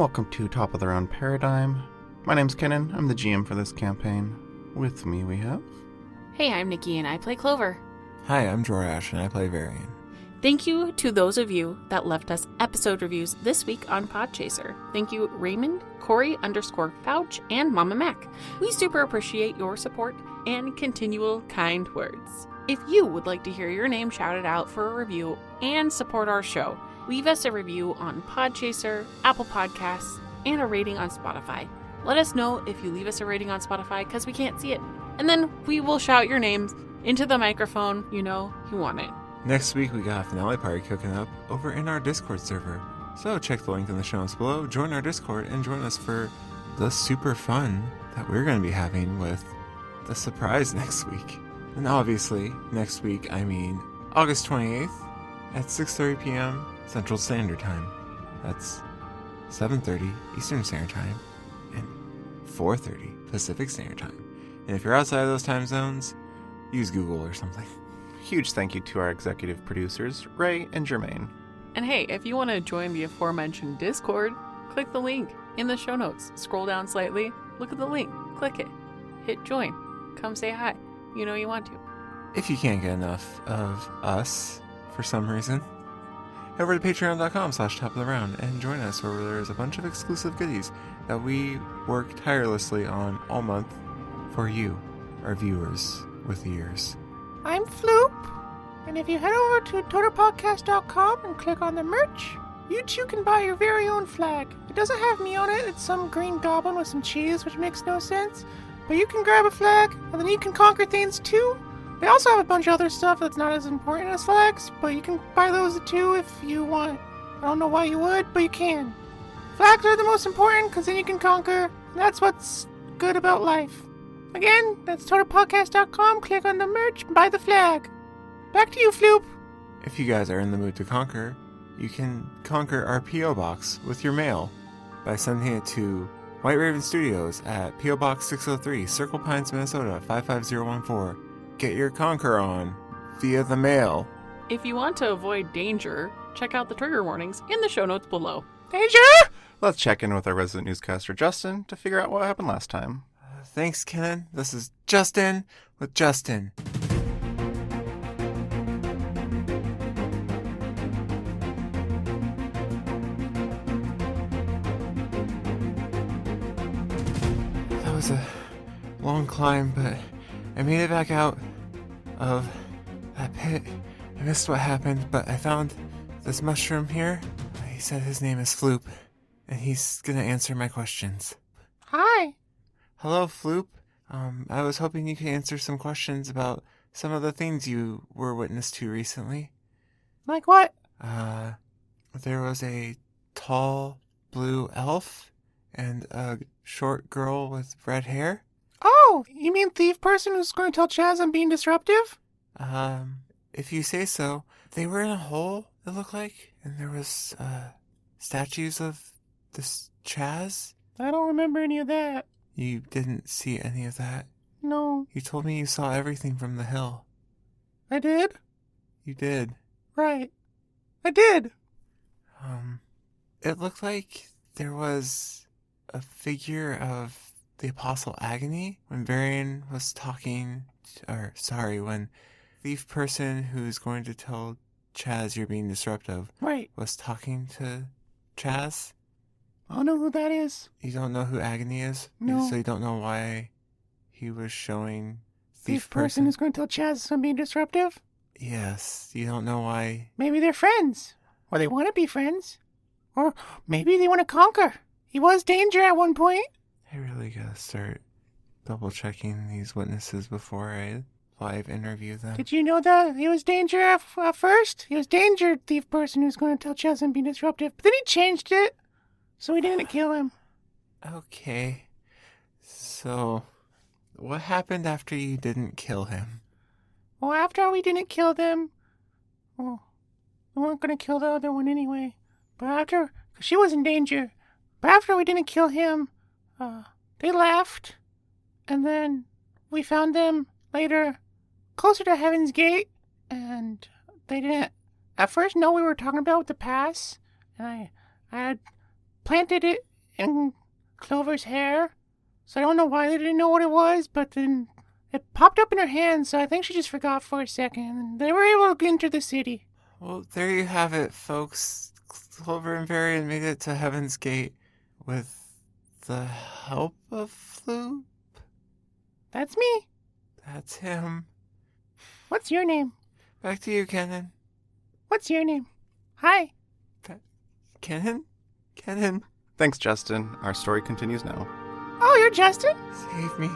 welcome to Top of the Round Paradigm. My name's Kenan, I'm the GM for this campaign. With me we have... Hey, I'm Nikki and I play Clover. Hi, I'm Jorash and I play Varian. Thank you to those of you that left us episode reviews this week on Podchaser. Thank you Raymond, Corey_Fouch, and Mama Mac. We super appreciate your support and continual kind words. If you would like to hear your name shouted out for a review and support our show, leave us a review on Podchaser, Apple Podcasts, and a rating on Spotify. Let us know if you leave us a rating on Spotify because we can't see it. And then we will shout your names into the microphone. You know, you want it. Next week we got a finale party cooking up over in our Discord server. So check the link in the show notes below, join our Discord, and join us for the super fun that we're going to be having with the surprise next week. And obviously, next week, I mean August 28th at 6:30 p.m. Central Standard Time. That's 7:30 Eastern Standard Time and 4:30 Pacific Standard Time. And if you're outside of those time zones, use Google or something. Huge thank you to our executive producers, Ray and Jermaine. And hey, if you want to join the aforementioned Discord, click the link in the show notes. Scroll down slightly, look at the link, click it, hit join, come say hi. You know you want to. If you can't get enough of us for some reason, head over to patreon.com/top of the round and join us where there's a bunch of exclusive goodies that we work tirelessly on all month for you, our viewers with ears. I'm Floop, and if you head over to totalpodcast.com and click on the merch, you too can buy your very own flag. It doesn't have me on it, it's some green goblin with some cheese, which makes no sense, but you can grab a flag, and then you can conquer things too. They also have a bunch of other stuff that's not as important as flags, but you can buy those too if you want. I don't know why you would, but you can. Flags are the most important, because then you can conquer, and that's what's good about life. Again, that's totalpodcast.com, click on the merch, buy the flag. Back to you, Floop. If you guys are in the mood to conquer, you can conquer our P.O. Box with your mail by sending it to White Raven Studios at P.O. Box 603, Circle Pines, Minnesota 55014. Get your conquer on via the mail. If you want to avoid danger, check out the trigger warnings in the show notes below. Danger! Let's check in with our resident newscaster, Justin, to figure out what happened last time. Thanks, Kenan. This is Justin with Justin. That was a long climb, but I made it back out of that pit. I missed what happened, but I found this mushroom here. He said his name is Floop, and he's gonna answer my questions. Hi. Hello, Floop. I was hoping you could answer some questions about some of the things you were witness to recently. Like what? There was a tall blue elf and a short girl with red hair. Oh, you mean thief person who's going to tell Chaz I'm being disruptive? If you say so. They were in a hole, it looked like, and there was, statues of this Chaz. I don't remember any of that. You didn't see any of that. No. You told me you saw everything from the hill. I did? You did. Right. I did. It looked like there was a figure of the Apostle Agony when Varian was talking, when thief person who's going to tell Chaz you're being disruptive Right. was talking to Chaz. I don't know who that is. You don't know who Agony is? No. So you don't know why he was showing Thief person who's going to tell Chaz I'm being disruptive? Yes. You don't know why. Maybe they're friends. Or they want to be friends. Or maybe they want to conquer. He was danger at one point. I really gotta start double checking these witnesses before I live interview them. Did you know that he was danger at first? He was danger thief person who's going to tell Chaz I'm being disruptive. But then he changed it. So we didn't kill him. Okay. So, what happened after you didn't kill him? Well, after we didn't kill them, well, we weren't going to kill the other one anyway. But cause she was in danger. But after we didn't kill him, they left. And then we found them later closer to Heaven's Gate. And they didn't at first know we were talking about the pass. And I had planted it in Clover's hair. So I don't know why they didn't know what it was, but then it popped up in her hand, so I think she just forgot for a second. And they were able to enter the city. Well, there you have it, folks. Clover and Varian made it to Heaven's Gate with the help of Floop. That's me. That's him. What's your name? Back to you, Kenan. What's your name? Hi. Kenan? Kenan, Thanks, Justin. Our story continues now. Oh, you're Justin? save me.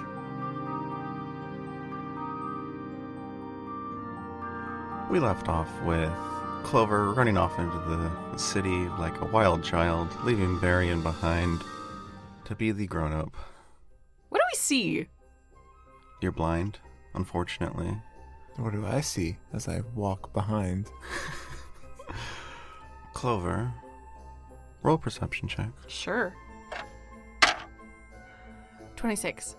We left off with Clover running off into the city like a wild child, leaving Varian behind to be the grown-up. What do we see? You're blind, unfortunately. What do I see as I walk behind? Clover, roll a perception check. Sure. 26.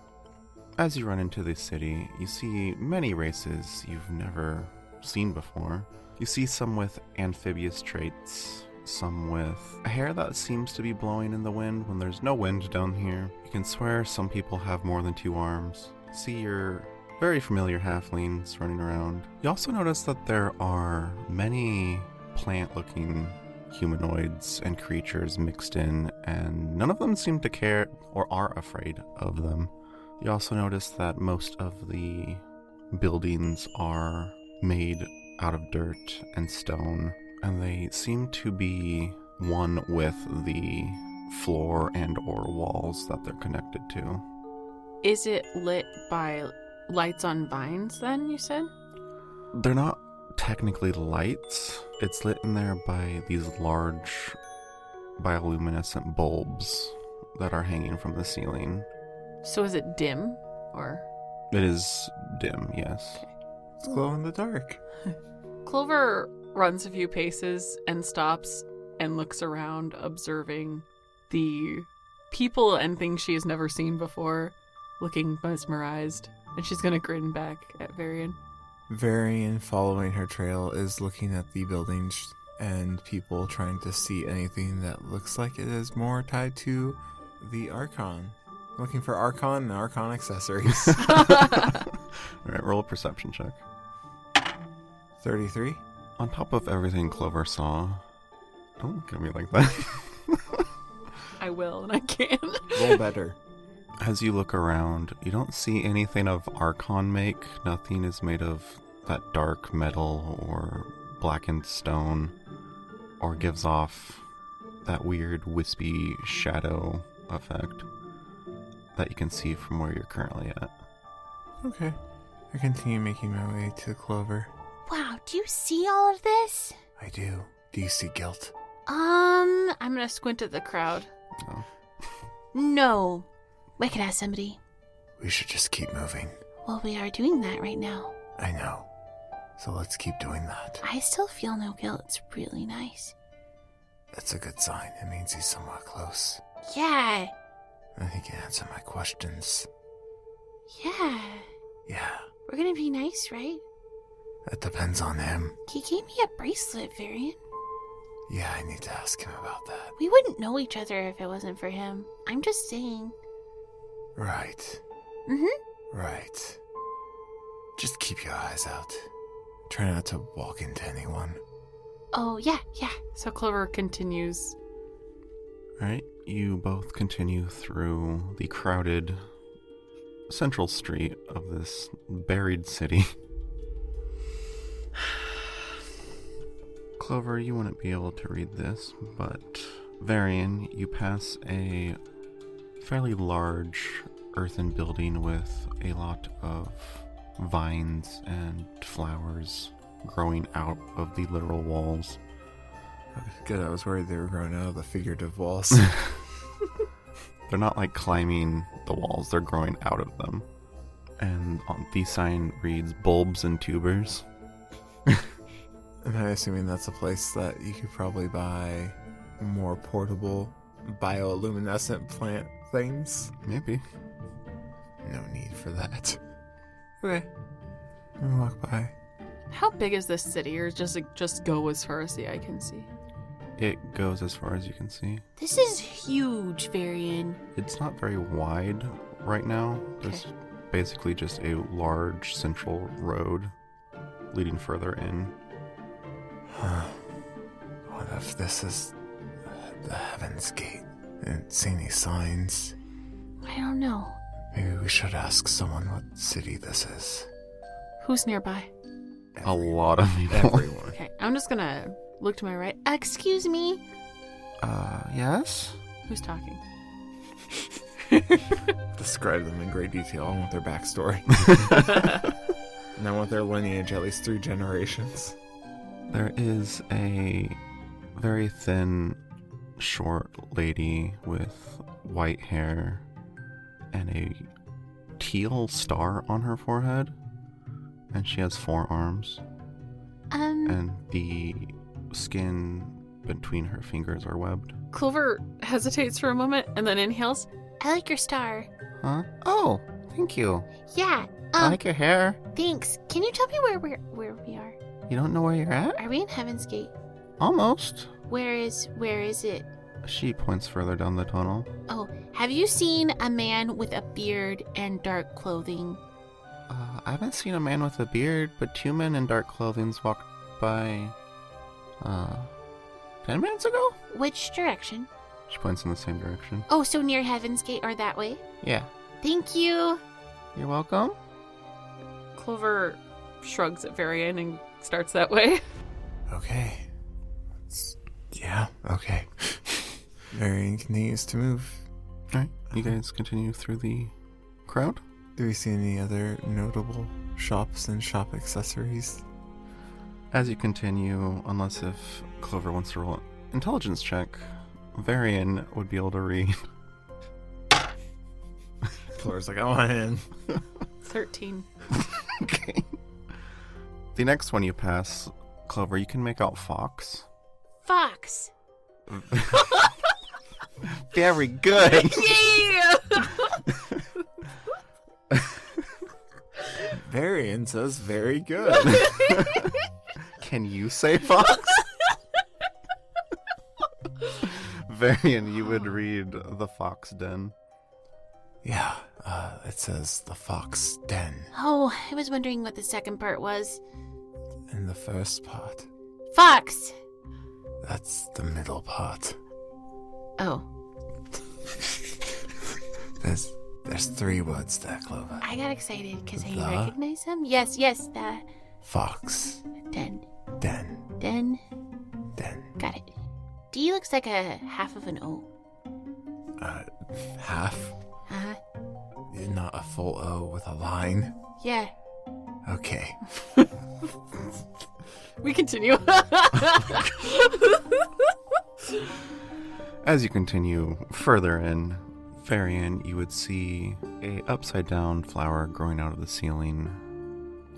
As you run into the city, you see many races you've never seen before. You see some with amphibious traits, some with a hair that seems to be blowing in the wind when there's no wind down here. You can swear some people have more than 2 arms. See your very familiar halflings running around. You also notice that there are many plant-looking humanoids and creatures mixed in, and none of them seem to care or are afraid of them. You also notice that most of the buildings are made out of dirt and stone, and they seem to be one with the floor and or walls that they're connected to. Is it lit by lights on vines then, you said? They're not technically lights. It's lit in there by these large bioluminescent bulbs that are hanging from the ceiling. So is it dim, or? It is dim, yes. It's glow in the dark. Clover runs a few paces and stops and looks around, observing the people and things she has never seen before, looking mesmerized. And she's gonna grin back at Varian. Varian, following her trail, is looking at the buildings and people, trying to see anything that looks like it is more tied to the Archon. Looking for Archon and Archon accessories. Alright, roll a perception check. 33. On top of everything Clover saw, don't look at me like that. I will, and I can. Roll better. As you look around, you don't see anything of Archon make. Nothing is made of that dark metal or blackened stone, or gives off that weird wispy shadow effect that you can see from where you're currently at. Okay. I continue making my way to Clover. Wow, do you see all of this? I do. Do you see guilt? I'm gonna squint at the crowd. Oh. No. I could ask somebody. We should just keep moving. Well, we are doing that right now. I know. So let's keep doing that. I still feel no guilt. It's really nice. That's a good sign. It means he's somewhat close. Yeah. And he can answer my questions. Yeah. Yeah. We're gonna be nice, right? That depends on him. He gave me a bracelet, Varian. Yeah, I need to ask him about that. We wouldn't know each other if it wasn't for him. I'm just saying. Right. Mm-hmm. Right. Just keep your eyes out. Try not to walk into anyone. Oh, yeah. So Clover continues. Alright, you both continue through the crowded central street of this buried city. Clover, you wouldn't be able to read this, but Varian, you pass a fairly large earthen building with a lot of vines and flowers growing out of the literal walls. Good, I was worried they were growing out of the figurative walls. They're not like climbing the walls, they're growing out of them. And on the sign reads bulbs and tubers. Am I assuming that's a place that you could probably buy more portable bioluminescent plant things? Maybe. No need for that. Okay. I'm gonna walk by. How big is this city, or just go as far as the eye can see? It goes as far as you can see. This is huge, Varian. It's not very wide right now. There's basically just a large central road leading further in. What if this is the Heaven's Gate? I didn't see any signs. I don't know. Maybe we should ask someone what city this is. Who's nearby? A lot of people. Everyone. Okay, I'm just gonna look to my right. Excuse me? Yes? Who's talking? Describe them in great detail. I want their backstory. And I want their lineage at least 3 generations. There is a very thin, short lady with white hair and a teal star on her forehead. And she has 4 arms. And the skin between her fingers are webbed. Clover hesitates for a moment and then inhales. I like your star. Huh? Oh, thank you. Yeah. I like your hair. Thanks. Can you tell me where we are? You don't know where you're at? Are we in Heaven's Gate? Almost. Where is it? She points further down the tunnel. Oh, have you seen a man with a beard and dark clothing? I haven't seen a man with a beard, but 2 men in dark clothing's walked by, 10 minutes ago? Which direction? She points in the same direction. Oh, so near Heaven's Gate or that way? Yeah. Thank you. You're welcome. Clover shrugs at Varian and starts that way. Okay. Yeah, okay. Varian continues to move. Alright, you guys continue through the crowd. Do we see any other notable shops and shop accessories? As you continue, unless if Clover wants to roll an intelligence check, Varian would be able to read. Clover's like, I want in. 13. Okay. The next one you pass, Clover, you can make out Fox. Fox. Very good. Yeah! Varian says very good. Can you say Fox? Varian, you would read the Fox Den. Yeah, it says the Fox Den. Oh, I was wondering what the second part was. In the first part, Fox. that's the middle part. Oh, There's 3 words there, Clover. I got excited because I The? recognize them. Yes, the Fox den. Den. Den. Den. Got it. D looks like a half of an O. Half? Uh-huh. Not a full O with a line? Yeah. Okay. We continue. As you continue further in, Varian, you would see a upside down flower growing out of the ceiling.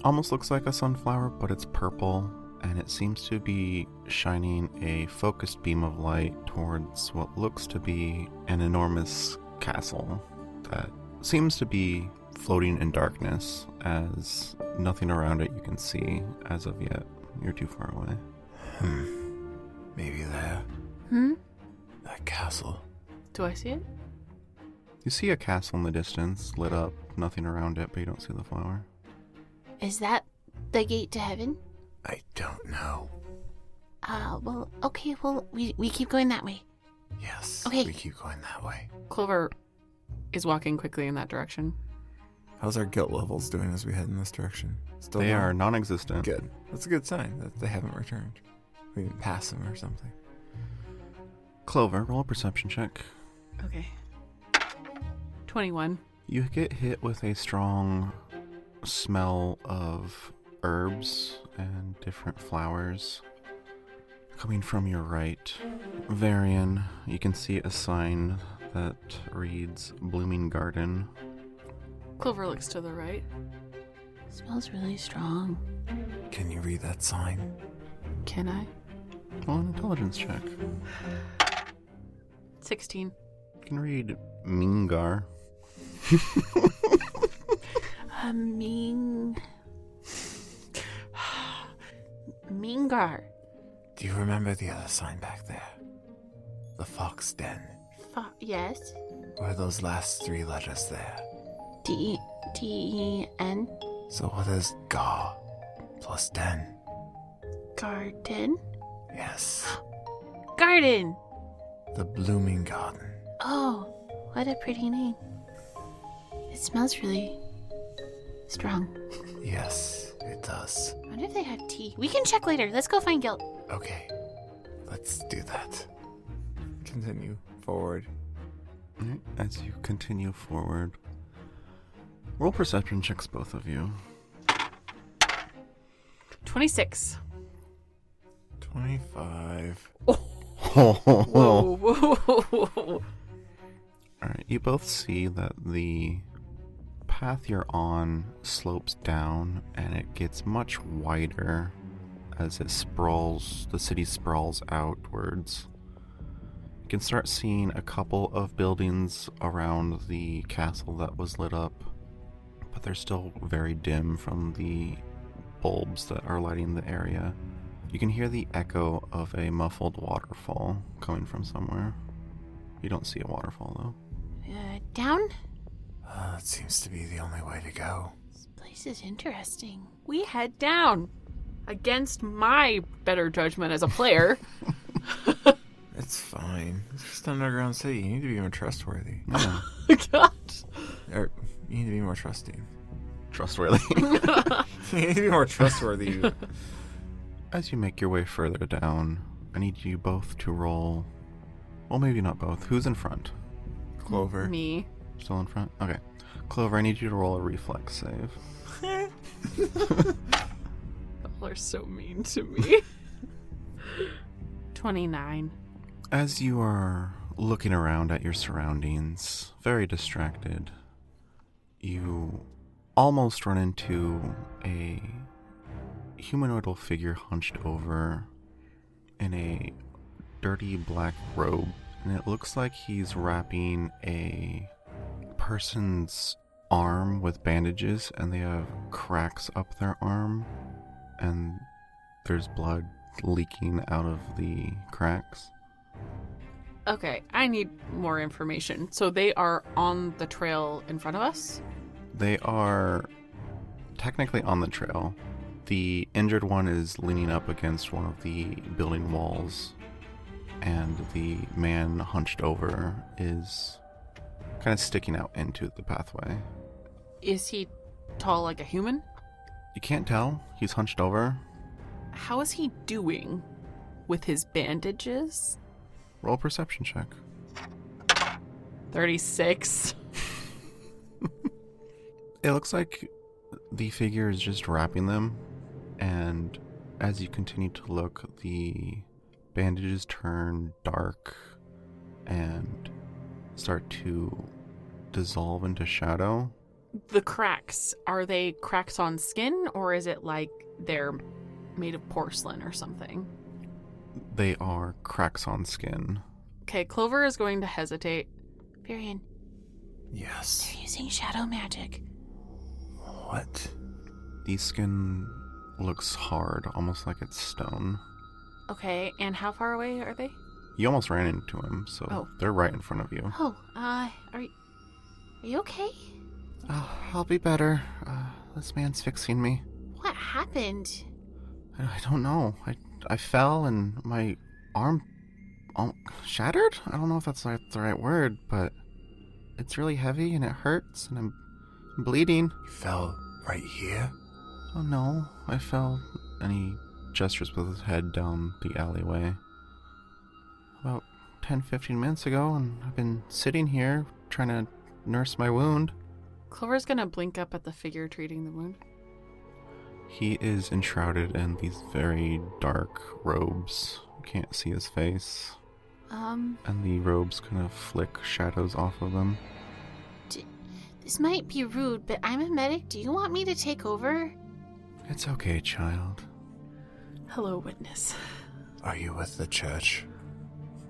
Almost looks like a sunflower, but it's purple, and it seems to be shining a focused beam of light towards what looks to be an enormous castle that seems to be floating in darkness, as nothing around it you can see as of yet. You're too far away. Maybe there. That castle. Do I see it? You see a castle in the distance, lit up, nothing around it, but you don't see the flower. Is that the gate to heaven? I don't know. Well, okay, well, we keep going that way. Yes. Okay. We keep going that way. Clover is walking quickly in that direction. How's our guilt levels doing as we head in this direction? Still They low? are non-existent. Good. That's a good sign that they haven't returned. We didn't pass them or something. Clover, roll a perception check. Okay. 21. You get hit with a strong smell of herbs and different flowers coming from your right. Varian, you can see a sign that reads Blooming Garden. Clover looks to the right. Smells really strong. Can you read that sign? Can I? Roll an intelligence check. 16. You can read Mingar. Mingar. Do you remember the other sign back there? The Fox Den. Yes. What are those last 3 letters there? D-E-N? So what is Gar plus Den? Garden? Yes. Garden! The Blooming Garden. Oh, what a pretty name. It smells really strong. Yes, it does. I wonder if they have tea. We can check later. Let's go find Gilt. Okay, let's do that. Continue forward. Alright, as you continue forward, roll perception checks, both of you. 26. 25. Whoa, whoa, whoa. Alright, you both see that the path you're on slopes down and it gets much wider as it sprawls, the city sprawls outwards. You can start seeing a couple of buildings around the castle that was lit up, but they're still very dim from the bulbs that are lighting the area. You can hear the echo of a muffled waterfall coming from somewhere. You don't see a waterfall though. Down? That seems to be the only way to go. This place is interesting. We head down. Against my better judgment as a player. It's fine. It's just an underground city. You need to be more trustworthy. Yeah. God. Or, you need to be more trusting. Trustworthy. You need to be more trustworthy. As you make your way further down, I need you both to roll. Well, maybe not both. Who's in front? Clover. Me. Still in front? Okay. Clover, I need you to roll a reflex save. Y'all are so mean to me. 29. As you are looking around at your surroundings, very distracted, you almost run into a humanoidal figure hunched over in a dirty black robe, and it looks like he's wrapping a person's arm with bandages, and they have cracks up their arm, and there's blood leaking out of the cracks. Okay, I need more information. So they are on the trail in front of us? They are technically on the trail. The injured one is leaning up against one of the building walls, and the man hunched over is kind of sticking out into the pathway. Is he tall like a human? You can't tell. He's hunched over. How is he doing with his bandages? Roll a perception check. 36. It looks like the figure is just wrapping them, and as you continue to look, the bandages turn dark and start to dissolve into shadow. The cracks, are they cracks on skin, or is it like they're made of porcelain or something? They are cracks on skin. Okay, Clover is going to hesitate. Varian, Yes. they're using shadow magic. What? The skin looks hard, almost like it's stone. Okay, and how far away are they? You almost ran into him, so Oh. they're right in front of you. Oh, are you okay? I'll be better. This man's fixing me. What happened? I don't know. I fell and my arm shattered? I don't know if that's the right word, but it's really heavy and it hurts and I'm bleeding. You fell right here? Oh no, I fell. And he gestures with his head down the alleyway. About 10-15 minutes ago, and I've been sitting here trying to nurse my wound. Clover's gonna blink up at the figure treating the wound. He is enshrouded in these very dark robes. You can't see his face. And the robes kind of flick shadows off of them. This might be rude, but I'm a medic. Do you want me to take over? It's okay, child. Hello, witness. Are you with the church?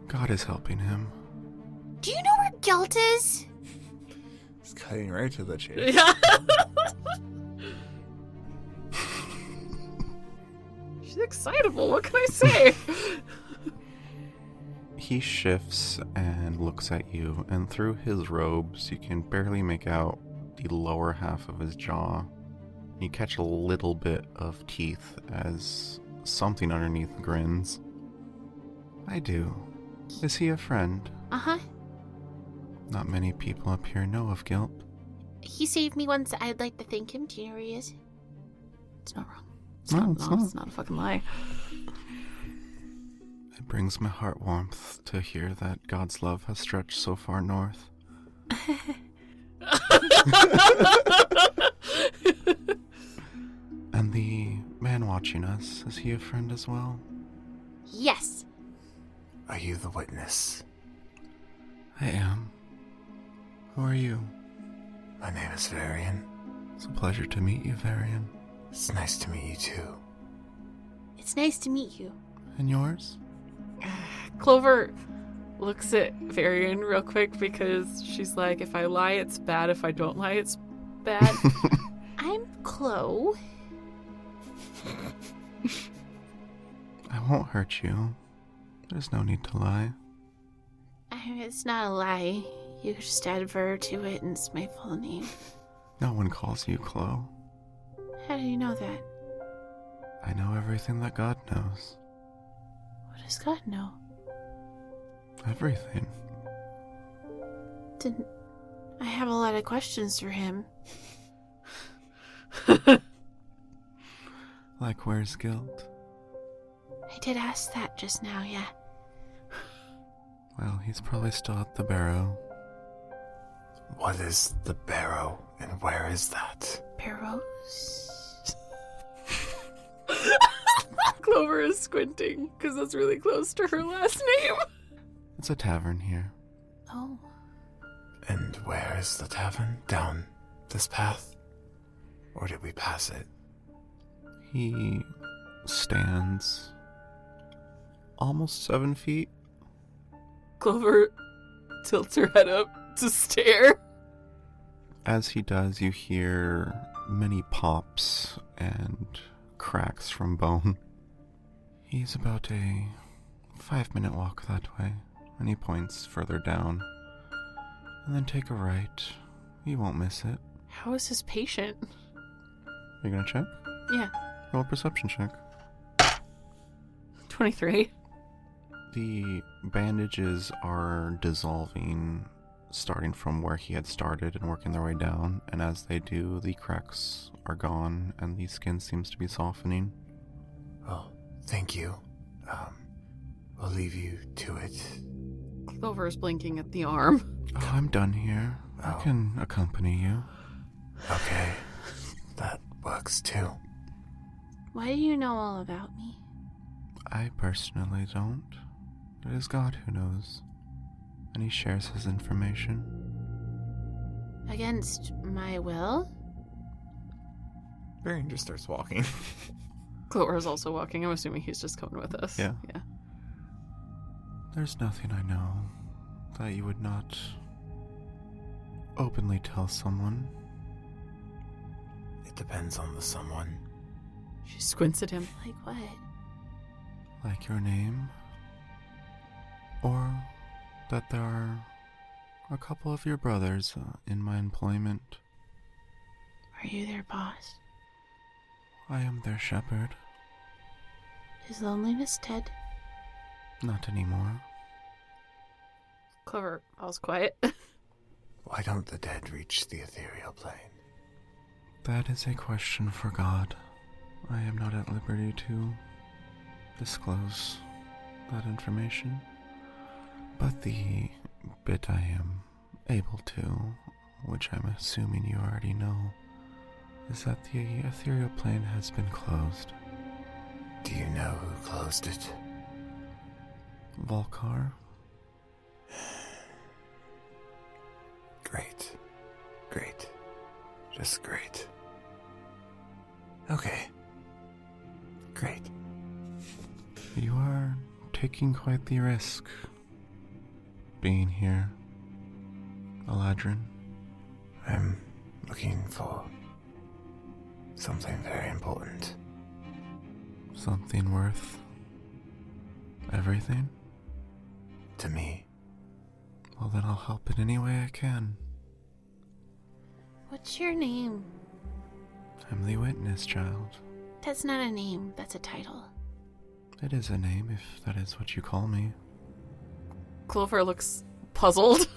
God is helping him. Do you know where Gilt is? It's cutting right to the chase. She's excitable. What can I say? He shifts and looks at you, and through his robes, you can barely make out the lower half of his jaw. You catch a little bit of teeth as something underneath grins. I do. Is he a friend? Uh-huh. Not many people up here know of Guilt. He saved me once. I'd like to thank him. Do you know where he is? It's not wrong. It's not a fucking lie. It brings my heart warmth to hear that God's love has stretched so far north. And the man watching us, is he a friend as well? Yes. Are you the witness? I am. Who are you? My name is Varian. It's a pleasure to meet you, Varian. It's nice to meet you too. It's nice to meet you. And yours? Clover looks at Varian real quick because she's like, if I lie, it's bad. If I don't lie, it's bad. I'm Chloe. I won't hurt you. There's no need to lie. It's not a lie. You just add ver to it and it's my full name. No one calls you Chloe. How do you know that? I know everything that God knows. What does God know? Everything. Didn't... I have a lot of questions for him. Like where's Guilt? I did ask that just now, yeah. Well, he's probably still at the barrow. What is the barrow and where is that? Barrows? Clover is squinting because that's really close to her last name. It's a tavern here. Oh. And where is the tavern? Down this path? Or did we pass it? He stands almost 7 feet. Clover tilts her head up to stare. As he does, you hear many pops and cracks from bone. He's about a 5-minute walk that way, and he points further down. And then take a right. You won't miss it. How is his patient? Are you gonna check? Yeah. Roll a perception check. 23. The bandages are dissolving, starting from where he had started and working their way down, and as they do, the cracks are gone and the skin seems to be softening. Oh, thank you. We'll leave you to it. Clover is blinking at the arm. Oh, I'm done here. I Oh. can accompany you. Okay, that works too. Why do you know all about me? I personally don't. It is God who knows, and he shares his information. Against my will? Varian just starts walking. Clover is also walking. I'm assuming he's just coming with us. Yeah. Yeah. There's nothing I know that you would not openly tell someone. It depends on the someone. She squints at him. Like what? Like your name, or that there are a couple of your brothers in my employment. Are you their boss? I am their shepherd. Is loneliness dead? Not anymore. Clover falls quiet. Why don't the dead reach the ethereal plane? That is a question for God. I am not at liberty to disclose that information. But the bit I am able to, which I'm assuming you already know, is that the ethereal plane has been closed. Do you know who closed it? Volcar? Great. Great. Just great. Okay. Great. You are taking quite the risk being here, Aladrin. I'm looking for something very important. Something worth everything? To me. Well, then I'll help in any way I can. What's your name? I'm the witness, child. That's not a name, that's a title. It is a name, if that is what you call me. Clover looks puzzled.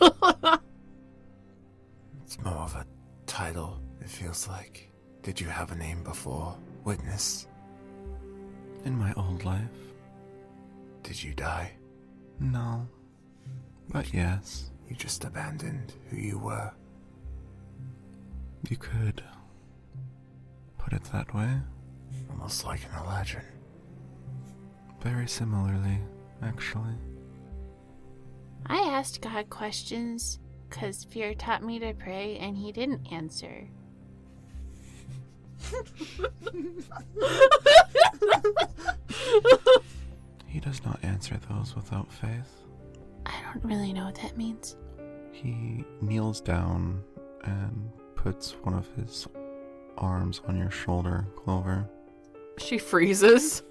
It's more of a title, it feels like. Did you have a name before? Witness? In my old life? Did you die? No. But yes, You just abandoned who you were. you could put it that way. Almost like an legend. Very similarly, actually. I asked God questions because fear taught me to pray and he didn't answer. He does not answer those without faith. I don't really know what that means. He kneels down and puts one of his arms on your shoulder, Clover. She freezes.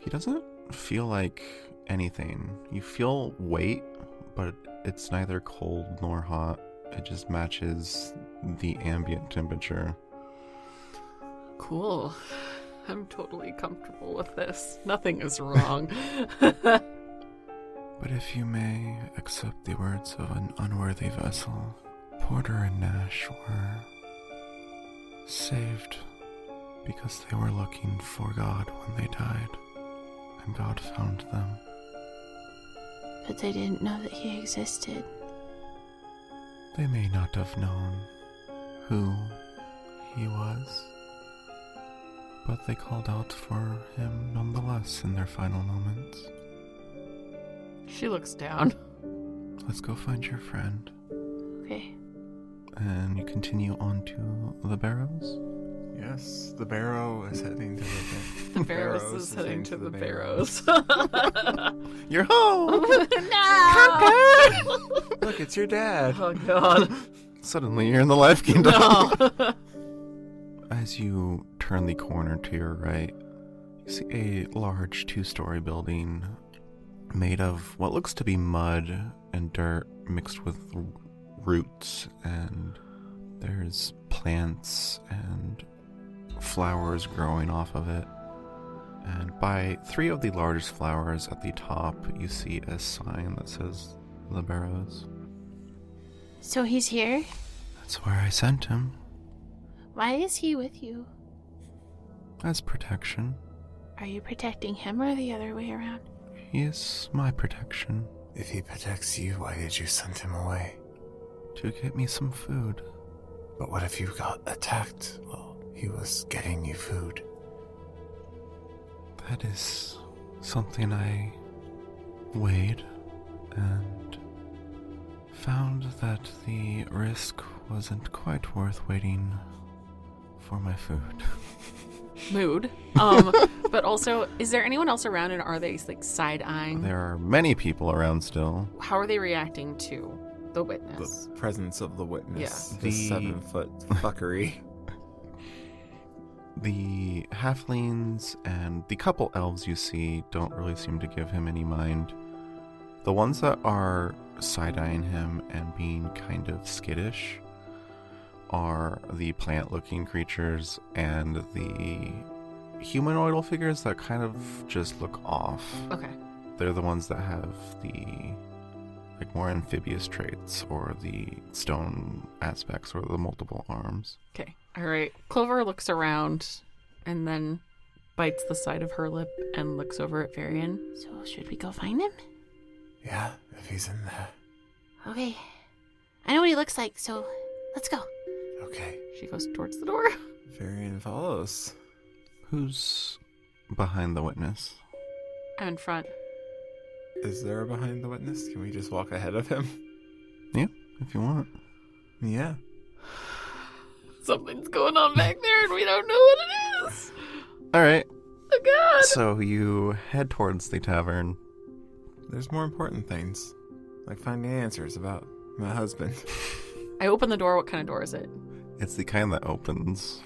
He doesn't feel like anything. You feel weight, but it's neither cold nor hot. It just matches the ambient temperature. Cool. I'm totally comfortable with this. Nothing is wrong. But if you may accept the words of an unworthy vessel, Porter and Nash were saved because they were looking for God when they died, and God found them. But they didn't know that he existed. They may not have known who he was, but they called out for him nonetheless in their final moments. She looks down. Let's go find your friend. Okay. And you continue on to the Barrows? Yes, the barrow is heading to the... The Barrows is heading to the Barrows. You're home! No! Look, it's your dad. Oh, God. Suddenly you're in the Life Kingdom. No. As you turn the corner to your right, you see a large 2-story building made of what looks to be mud and dirt mixed with roots, and there's plants and flowers growing off of it. And by 3 of the largest flowers at the top, you see a sign that says The Barrows. So he's here? That's where I sent him, Why is he with you? as protection. Are you protecting him or the other way around? He is my protection. If he protects you, why did you send him away? To get me some food. But what if you got attacked while he was getting you food? That is something I weighed and found that the risk wasn't quite worth waiting for my food. Mood. But also, is there anyone else around, and are they like side-eyeing? There are many people around still. How are they reacting to the witness? The presence of the witness. Yeah. The The- 7-foot fuckery. The halflings and the couple elves you see don't really seem to give him any mind. The ones that are side-eyeing him and being kind of skittish are the plant-looking creatures and the humanoidal figures that kind of just look off. Okay. They're the ones that have the like more amphibious traits or the stone aspects or the multiple arms. Okay. All right. Clover looks around and then bites the side of her lip and looks over at Varian. So should we go find him? Yeah, if he's in there. Okay. I know what he looks like, so let's go. Okay. She goes towards the door. Varian follows. Who's behind the witness? I'm in front. Is there a behind the witness? Can we just walk ahead of him? Yeah, if you want. Yeah. Something's going on back there and we don't know what it is. All right. Oh, God. So you head towards the tavern. There's more important things, like finding answers about my husband. I open the door. What kind of door is it? It's the kind that opens.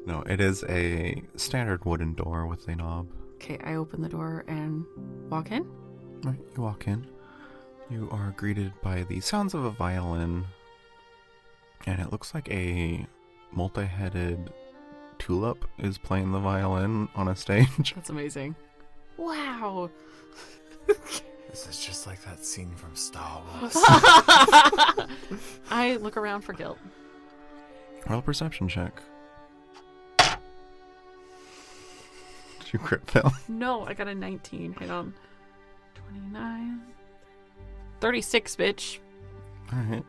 No, it is a standard wooden door with a knob. Okay, I open the door and walk in. Right, you walk in. You are greeted by the sounds of a violin. And it looks like a multi-headed tulip is playing the violin on a stage. That's amazing. Wow. This is just like that scene from Star Wars. I look around for guilt. Roll a perception check. Did you crit fail? No, I got a 19. Hang on. 29. 36, bitch. Alright.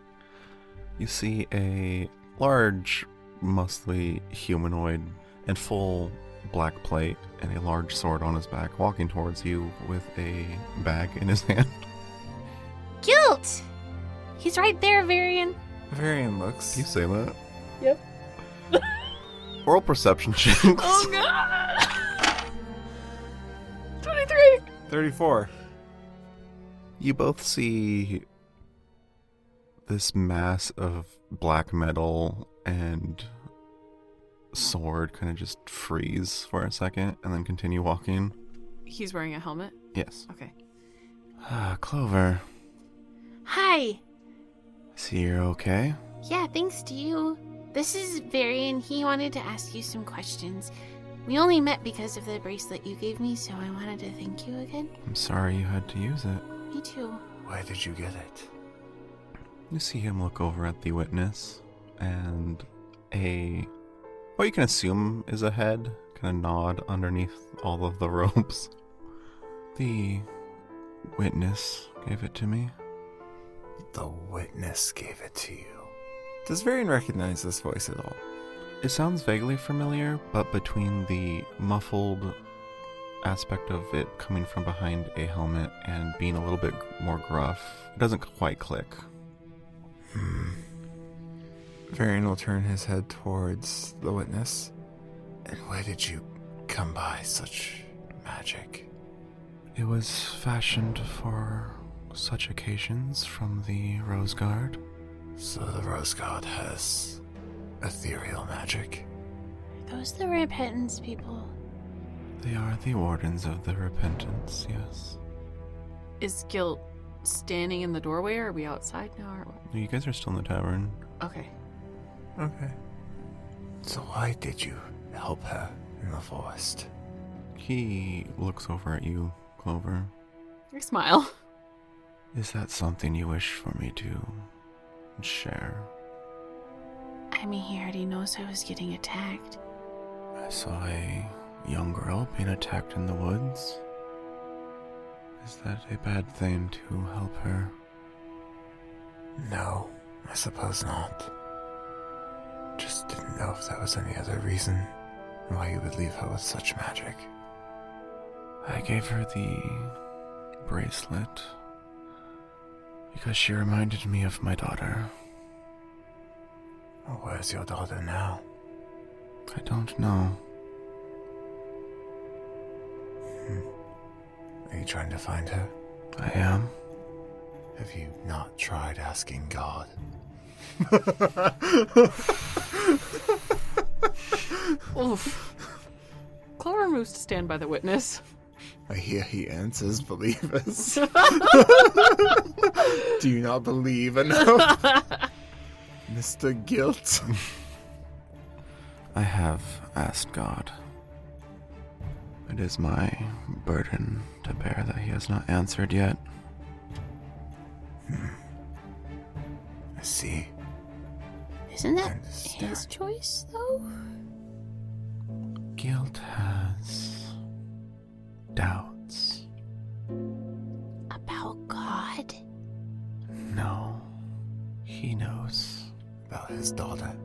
You see a large, muscly humanoid in full black plate and a large sword on his back walking towards you with a bag in his hand. Guilt! He's right there, Varian. Varian looks. You say that? Yep. Roll perception checks. Oh, God! 23! 34. You both see this mass of black metal and sword kind of just freeze for a second and then continue walking. He's wearing a helmet? Yes. Okay. Clover, Hi. I see you're okay. Yeah, thanks to you. This is Varian. He wanted to ask you some questions. We only met because of the bracelet you gave me, so I wanted to thank you again. I'm sorry you had to use it. Me too. Why did you get it? You see him look over at the witness and what you can assume is a head kind of nod underneath all of the robes. The witness gave it to me. The witness gave it to you. Does Varian recognize this voice at all? It sounds vaguely familiar, but between the muffled aspect of it coming from behind a helmet and being a little bit more gruff, it doesn't quite click. Varian will turn his head towards the witness. And why did you come by such magic? It was fashioned for such occasions from the Rose Guard. So the Rose God has ethereal magic? Are those the repentance people? They are the wardens of the repentance, yes. Is Guilt standing in the doorway, or are we outside now? Or what? You guys are still in the tavern. Okay. Okay. So why did you help her in the forest? He looks over at you, Clover. I smile. Is that something you wish for me to share? I mean, he already knows I was getting attacked. I saw a young girl being attacked in the woods. Is that a bad thing to help her? No, I suppose not. Just didn't know if there was any other reason why you would leave her with such magic. I gave her the bracelet because she reminded me of my daughter. Well, where's your daughter now? I don't know. Are you trying to find her? I am. Have you not tried asking God? Oof. Clover moves to stand by the witness. I hear he answers believers. Do you not believe enough? Mr. Guilt? I have asked God. It is my burden to bear that he has not answered yet. I see. Isn't that Understand. his choice, though? Guilt has doubts. About God? No, he knows. About his daughter.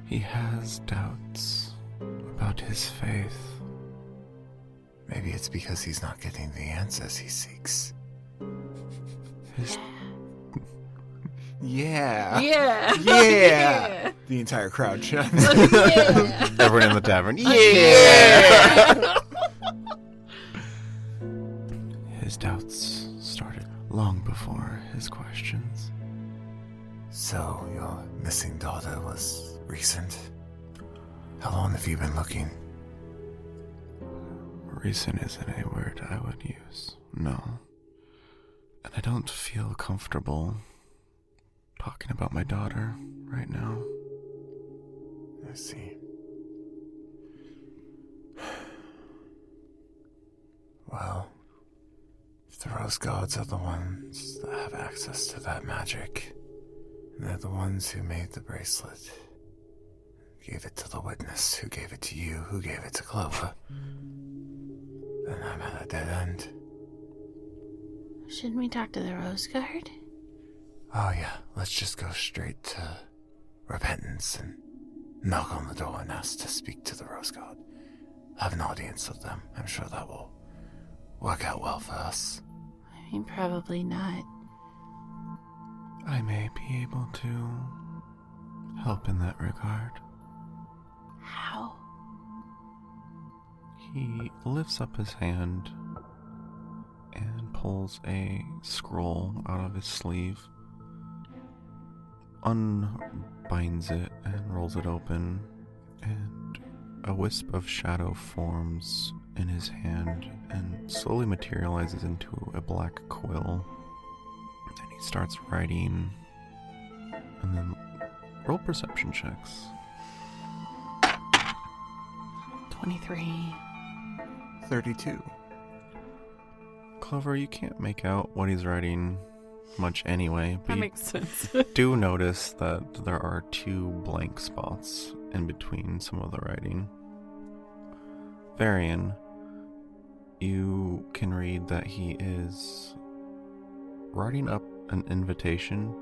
He has doubts about his faith. Maybe it's because he's not getting the answers he seeks. His Yeah. Yeah. Yeah. The entire crowd chimes. Yeah. Everyone in the tavern. Yeah! His doubts started long before his questions. So So, your missing daughter was recent? How long have you been looking? Recent isn't a word I would use, no. And I don't feel comfortable talking about my daughter right now. I see. Well, if the Rose Gods are the ones that have access to that magic, and they're the ones who made the bracelet, gave it to the witness, who gave it to you, who gave it to Clover, then I'm at a dead end. Shouldn't we talk to the Rose Guard? Oh yeah, let's just go straight to repentance and knock on the door and ask to speak to the Rose God. Have an audience with them. I'm sure that will work out well for us. I mean, probably not. I may be able to help in that regard. How? He lifts up his hand and pulls a scroll out of his sleeve, unbinds it and rolls it open, and a wisp of shadow forms in his hand and slowly materializes into a black quill. And he starts writing, and then roll perception checks. 23. 32. Clover, you can't make out what he's writing much anyway, but That you makes sense. do notice that there are 2 blank spots in between some of the writing. Varian, you can read that he is writing up an invitation,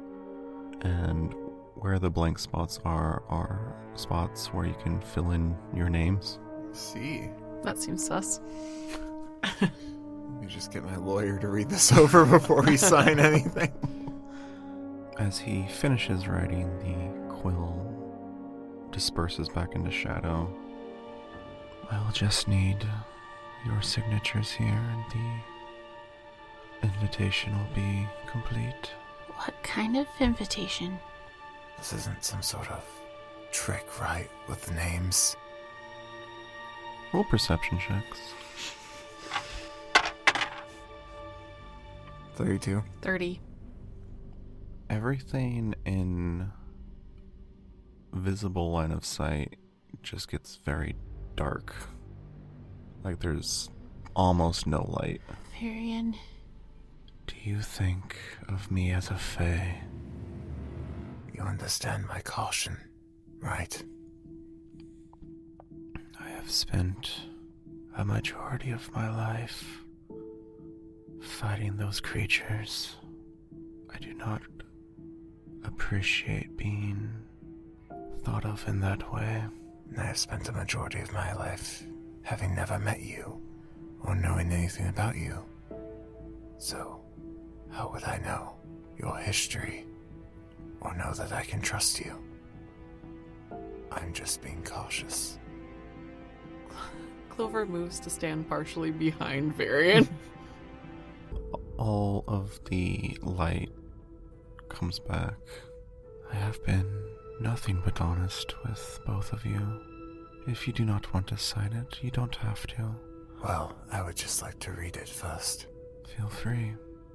and where the blank spots are spots where you can fill in your names. See. That seems sus. Let me just get my lawyer to read this over before we sign anything. As he finishes writing, the quill disperses back into shadow. I'll just need your signatures here, and the invitation will be complete. What kind of invitation? This isn't some sort of trick, right, with the names? Roll perception checks. 32. 30. Everything in visible line of sight just gets very dark. Like there's almost no light. Varian. Do you think of me as a fae? You understand my caution, right? I have spent a majority of my life fighting those creatures. I do not appreciate being thought of in that way. I have spent a majority of my life having never met you or knowing anything about you. So, how would I know your history or know that I can trust you? I'm just being cautious. Clover moves to stand partially behind Varian. All of the light comes back. I have been nothing but honest with both of you. If you do not want to sign it, you don't have to. Well, I would just like to read it first. Feel free.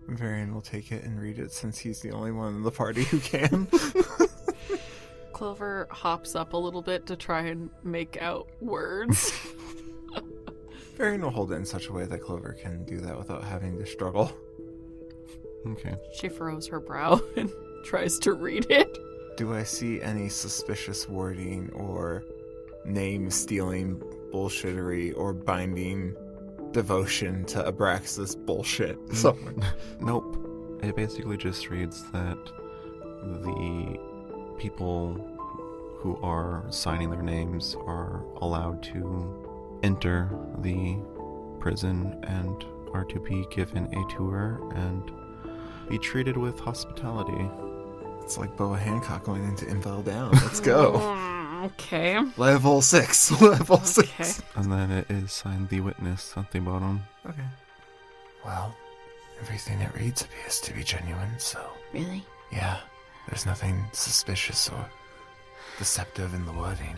Varian will take it and read it since he's the only one in the party who can. Clover hops up a little bit to try and make out words. Varian will hold it in such a way that Clover can do that without having to struggle. Okay. She furrows her brow and tries to read it. Do I see any suspicious wording or name-stealing bullshittery or binding devotion to Abraxas bullshit somewhere? Nope. It basically just reads that the people who are signing their names are allowed to enter the prison and are to be given a tour and be treated with hospitality. It's like Boa Hancock going into Inval Down. Let's go. Okay. Level 6. Level 6. Okay. And then it is signed the witness at the bottom. Okay. Well, everything it reads appears to be genuine, so Really? yeah. There's nothing suspicious or deceptive in the wording.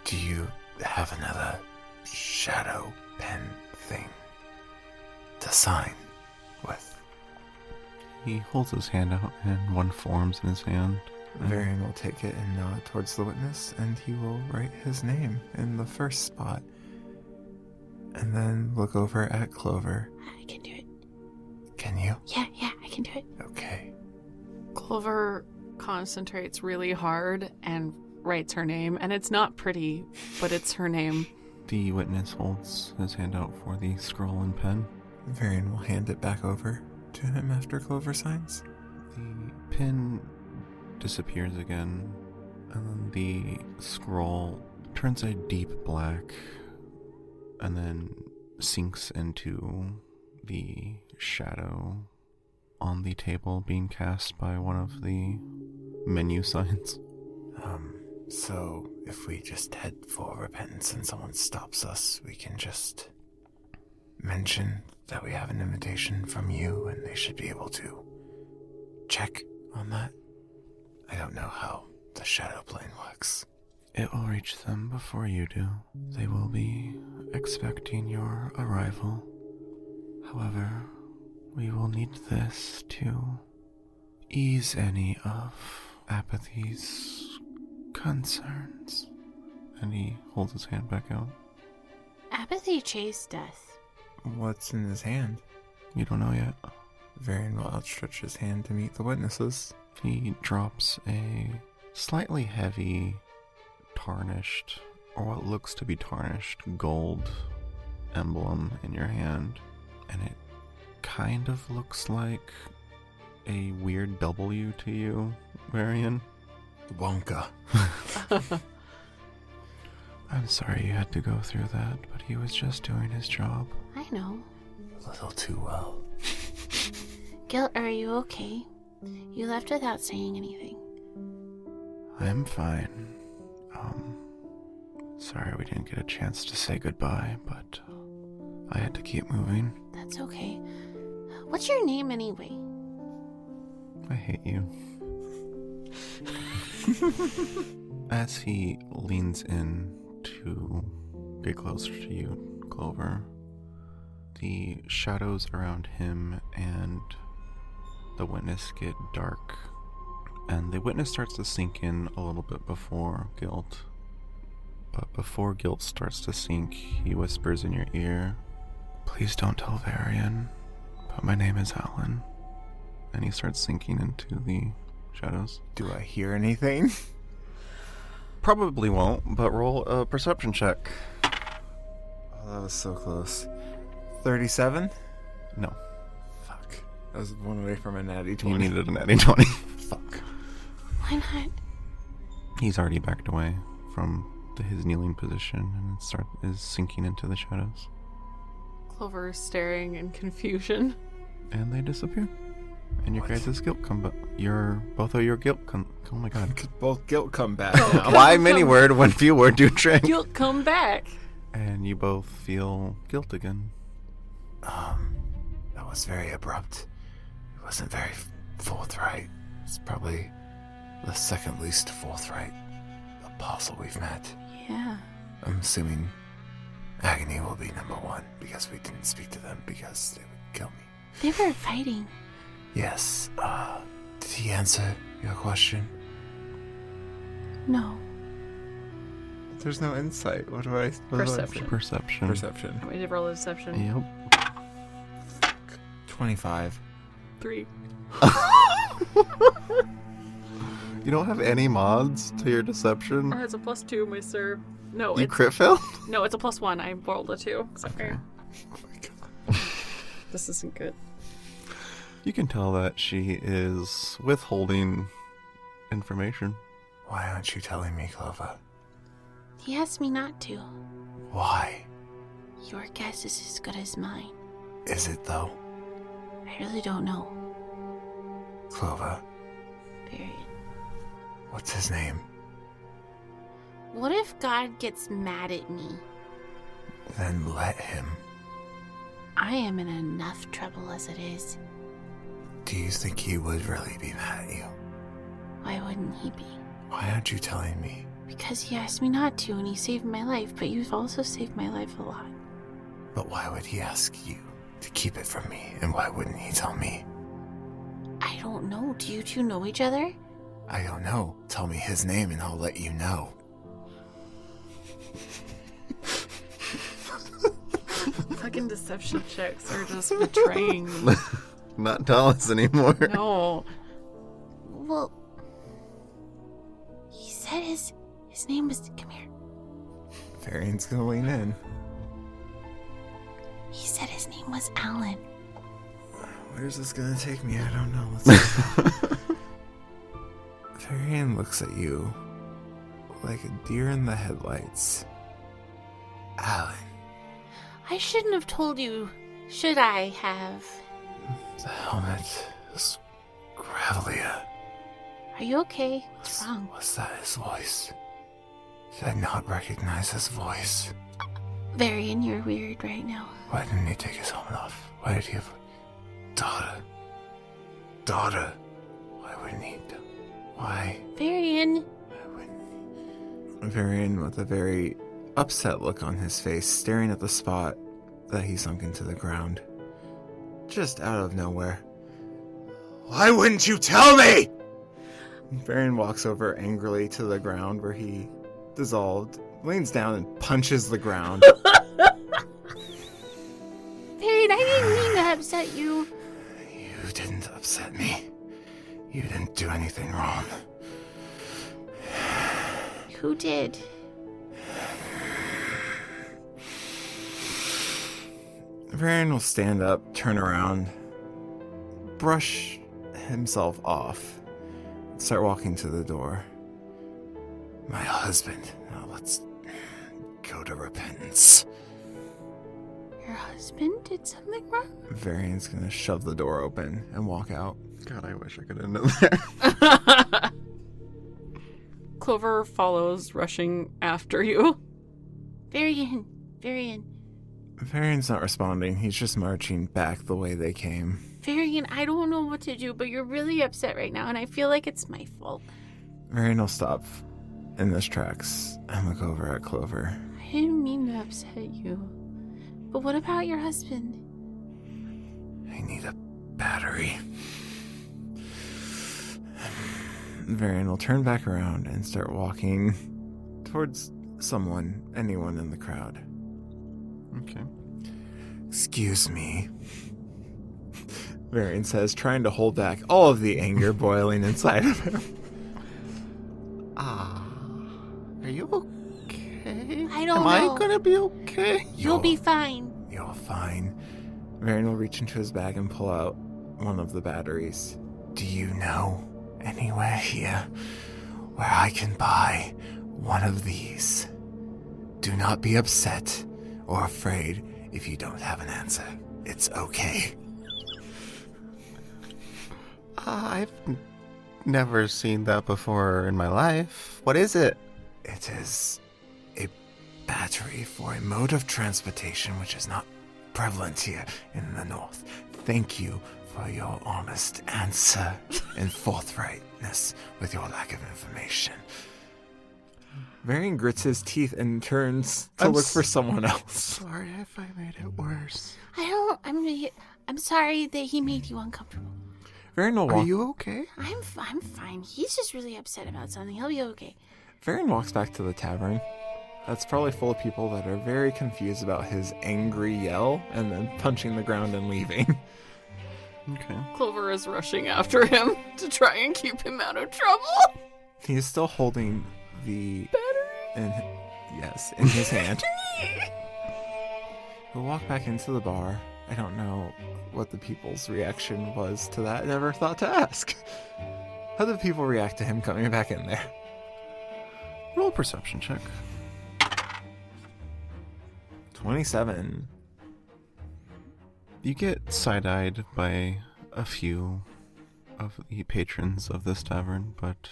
Do you have another shadow pen thing to sign with? He holds his hand out and one forms in his hand. Varian will take it and nod towards the witness, and he will write his name in the first spot. And then look over at Clover. I can do it. Can you? Yeah, I can do it. Okay. Clover concentrates really hard and writes her name, and it's not pretty, but it's her name. The witness holds his hand out for the scroll and pen. Varian will hand it back over to him after Clover signs. The pen disappears again, and then the scroll turns a deep black and then sinks into the shadow on the table being cast by one of the menu signs. So if we just head for repentance and someone stops us, we can just mention that we have an invitation from you and they should be able to check on that? I don't know how the shadow plane works. It will reach them before you do. They will be expecting your arrival. However, we will need this to ease any of Apathy's concerns. And he holds his hand back out. Apathy chased us. What's in his hand? You don't know yet. Varian will outstretch his hand to meet the witnesses. He drops a slightly heavy, tarnished, or what looks to be tarnished, gold emblem in your hand. And it kind of looks like a weird W to you, Varian. Wonka. I'm sorry you had to go through that, but he was just doing his job. I know. A little too well. Gil, are you okay? You left without saying anything. I'm fine. Sorry we didn't get a chance to say goodbye, but I had to keep moving. That's okay. What's your name anyway? I hate you. As he leans in to get closer to you, Clover, the shadows around him and the witness get dark, and the witness starts to sink in a little bit before guilt. But before guilt starts to sink, he whispers in your ear, "Please don't tell Varian, but my name is Alan." And he starts sinking into the shadows. Do I hear anything? Probably won't, but roll a perception check. Oh, that was so close. 37? No. Fuck. I was one away from a natty 20. You needed a natty 20. Fuck. Why not? He's already backed away from his kneeling position and is sinking into the shadows. Clover is staring in confusion. And they disappear. And your guys' guilt come back. Both of your guilt come. Oh my god. Could both guilt come back now? Why many word when few word do trick? Guilt come back. And you both feel guilt again. That was very abrupt. It wasn't very forthright. It's probably the second least forthright apostle we've met. Yeah. I'm assuming Agony will be number one because we didn't speak to them because they would kill me. They were fighting. Yes, did he answer your question? No. There's no insight. What do I Perception. Perception. Perception. Want me to roll a deception? Yep. 25. 3. You don't have any mods to your deception? Or it's a +2, my sir. No, You it's crit failed? no, it's a +1. I rolled a 2. Sorry. Okay. Oh my god. This isn't good. You can tell that she is withholding information. Why aren't you telling me, Clover? He asked me not to. Why? Your guess is as good as mine. Is it though? I really don't know. Clover, Period. what's his name? What if God gets mad at me? Then let him. I am in enough trouble as it is. Do you think he would really be mad at you? Why wouldn't he be? Why aren't you telling me? Because he asked me not to, and he saved my life, but you've also saved my life a lot. But why would he ask you to keep it from me, and why wouldn't he tell me? I don't know. Do you two know each other? I don't know. Tell me his name and I'll let you know. Fucking deception checks are just betraying me. Not tell us anymore. No. Well, he said his name was... Come here. Varian's gonna lean in. He said his name was Alan. Where's this gonna take me? I don't know. Let's Varian looks at you like a deer in the headlights. Alan. I shouldn't have told you. Should I have? The helmet is Gravelia. Are you okay? What's wrong? Was that his voice? Did I not recognize his voice? Varian, you're weird right now. Why didn't he take his helmet off? Why did he have... Daughter. Why wouldn't he... Why? Varian. Why wouldn't he? Varian, with a very upset look on his face, staring at the spot that he sunk into the ground. Just out of nowhere. Why wouldn't you tell me? Varian walks over angrily to the ground where he dissolved, leans down and punches the ground. Varian, I didn't mean to upset you. You didn't upset me. You didn't do anything wrong. Who did? Varian will stand up, turn around, brush himself off, and start walking to the door. My husband. Now let's go to repentance. Your husband did something wrong? Varian's gonna shove the door open and walk out. God, I wish I could end it there. Clover follows, rushing after you. Varian. Varian's not responding. He's just marching back the way they came. Varian, I don't know what to do, but you're really upset right now, and I feel like it's my fault. Varian will stop in his tracks and look over at Clover. I didn't mean to upset you. But what about your husband? I need a battery. Varian will turn back around and start walking towards anyone in the crowd. Okay. Excuse me, Varian says, trying to hold back all of the anger boiling inside of him. Are you okay? I don't Am know. I gonna be okay? You'll be fine. You're fine. Varian will reach into his bag and pull out one of the batteries. Do you know anywhere here where I can buy one of these? Do not be upset or afraid if you don't have an answer. It's okay. I've never seen that before in my life. What is it? It is a battery for a mode of transportation which is not prevalent here in the north. Thank you for your honest answer and forthrightness with your lack of information. Varian grits his teeth and turns to look for someone else. Sorry if I made it worse. I'm sorry that he made you uncomfortable. Varian will walk. Are you okay? I'm fine. He's just really upset about something. He'll be okay. Varian walks back to the tavern. That's probably full of people that are very confused about his angry yell and then punching the ground and leaving. Okay. Clover is rushing after him to try and keep him out of trouble. He is still holding the battery in his hand. He'll walk back into the bar. I don't know what the people's reaction was to that. Never thought to ask. How do people react to him coming back in there? Roll a perception check. 27. You get side-eyed by a few of the patrons of this tavern, but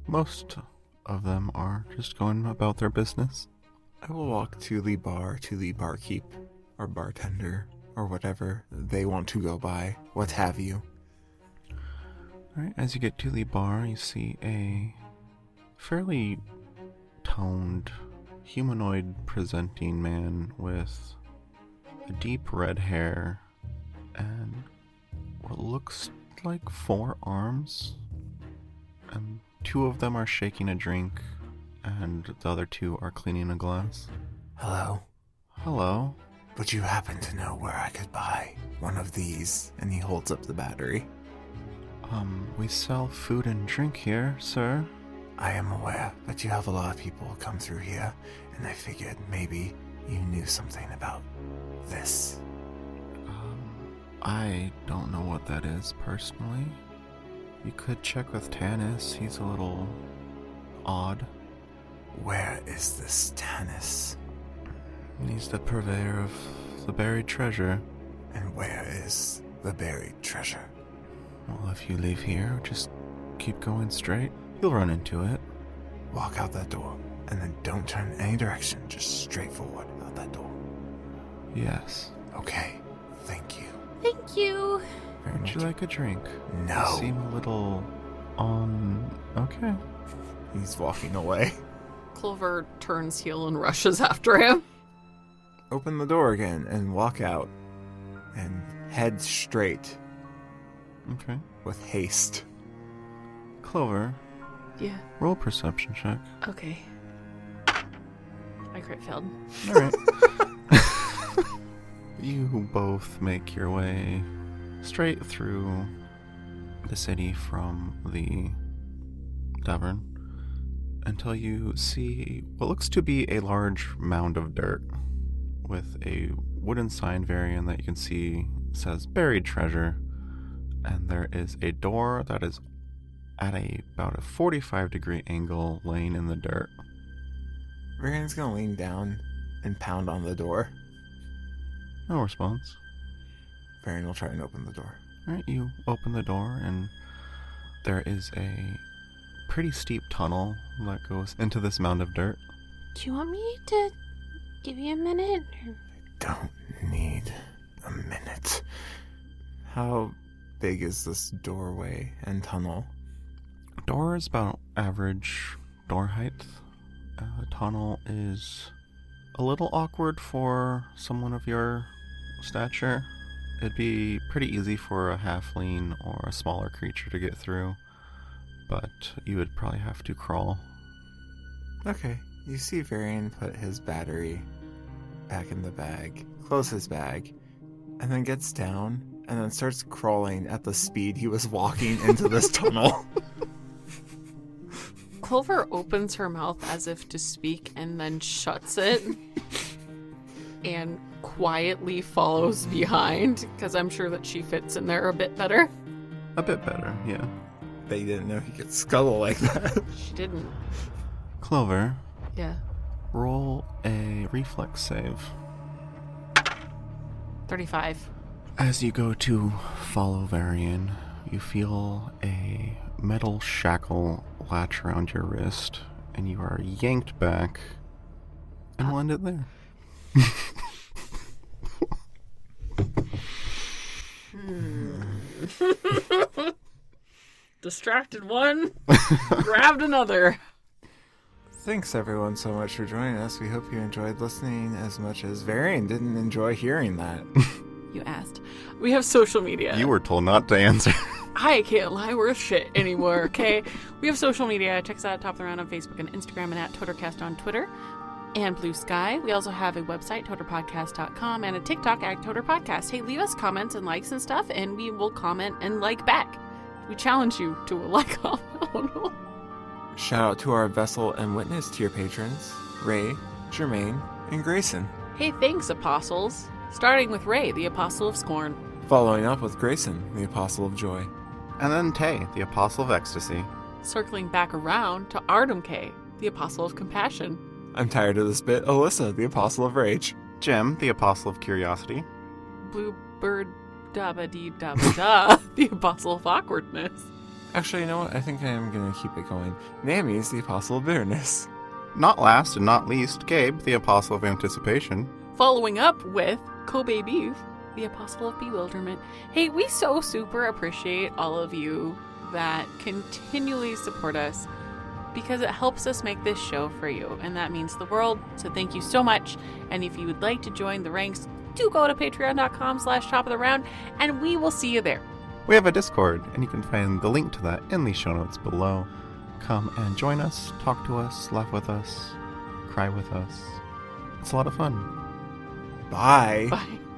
most of them are just going about their business. I will walk to the bar, to the barkeep or bartender or whatever they want to go by, what have you. Alright, as you get to the bar, you see a fairly toned, humanoid presenting man with a deep red hair and what looks like 4 arms. And 2 of them are shaking a drink, and the other 2 are cleaning a glass. Hello. Hello. Would you happen to know where I could buy one of these? And he holds up the battery. We sell food and drink here, sir. I am aware, but you have a lot of people come through here, and I figured maybe you knew something about this. I don't know what that is personally. You could check with Tanis. He's a little odd. Where is this Tanis? He's the purveyor of the buried treasure. And where is the buried treasure? Well, if you leave here, just keep going straight. You'll run into it. Walk out that door, and then don't turn in any direction, just straight forward out that door. Yes. Okay, thank you. Thank you. Would you like a drink? No. You seem a little okay. He's walking away. Clover turns heel and rushes after him. Open the door again and walk out. And head straight Okay. with haste. Clover, Yeah. roll perception check. Okay. I crit failed. Alright. You both make your way straight through the city from the tavern until you see what looks to be a large mound of dirt with a wooden sign variant that you can see says buried treasure, and there is a door that is at about a 45-degree angle laying in the dirt. Varian's gonna lean down and pound on the door. No response. Varian will try and open the door. Alright, you open the door and there is a pretty steep tunnel that goes into this mound of dirt. Do you want me to give you a minute? Don't need a minute. How big is this doorway and tunnel? Door is about average door height. Tunnel is a little awkward for someone of your stature. It'd be pretty easy for a halfling or a smaller creature to get through, but you would probably have to crawl. Okay. You see Varian put his battery back in the bag, close his bag, and then gets down and then starts crawling at the speed he was walking into this tunnel. Clover opens her mouth as if to speak and then shuts it and quietly follows behind because I'm sure that she fits in there a bit better. A bit better, yeah. They didn't know he could scuttle like that. She didn't. Clover, Yeah. roll a reflex save. 35. As you go to follow Varian, you feel a metal shackle latch around your wrist, and you are yanked back, and we'll end it there. Distracted one, grabbed another. Thanks everyone so much for joining us. We hope you enjoyed listening as much as Varian didn't enjoy hearing that. You asked. We have social media. You were told not to answer. I can't lie worth shit anymore, okay? We have social media. Check us out at Top of the Round on Facebook and Instagram and at Twittercast on Twitter and Blue Sky. We also have a website, ToterPodcast.com, and a TikTok at ToterPodcast. Hey, leave us comments and likes and stuff, and we will comment and like back. We challenge you to a like. Oh, no. Shout out to our vessel and witness tier patrons, Ray, Jermaine, and Grayson. Hey, thanks, apostles. Starting with Ray, the Apostle of Scorn. Following up with Grayson, the Apostle of Joy. And then Tay, the Apostle of Ecstasy. Circling back around to Ardum K, the Apostle of Compassion. I'm tired of this bit. Alyssa, the Apostle of Rage. Jim, the Apostle of Curiosity. Bluebird Dabba Dee Dabba Da, the Apostle of Awkwardness. Actually, you know what? I think I am going to keep it going. Nami's the Apostle of Bitterness. Not last and not least, Gabe, the Apostle of Anticipation. Following up with Kobe Beef, the Apostle of Bewilderment. Hey, we so super appreciate all of you that continually support us because it helps us make this show for you, and that means the world. So thank you so much. And if you would like to join the ranks, do go to patreon.com/topoftheround, and we will see you there. We have a Discord, and you can find the link to that in the show notes below. Come and join us, talk to us, laugh with us, cry with us. It's a lot of fun. Bye. Bye.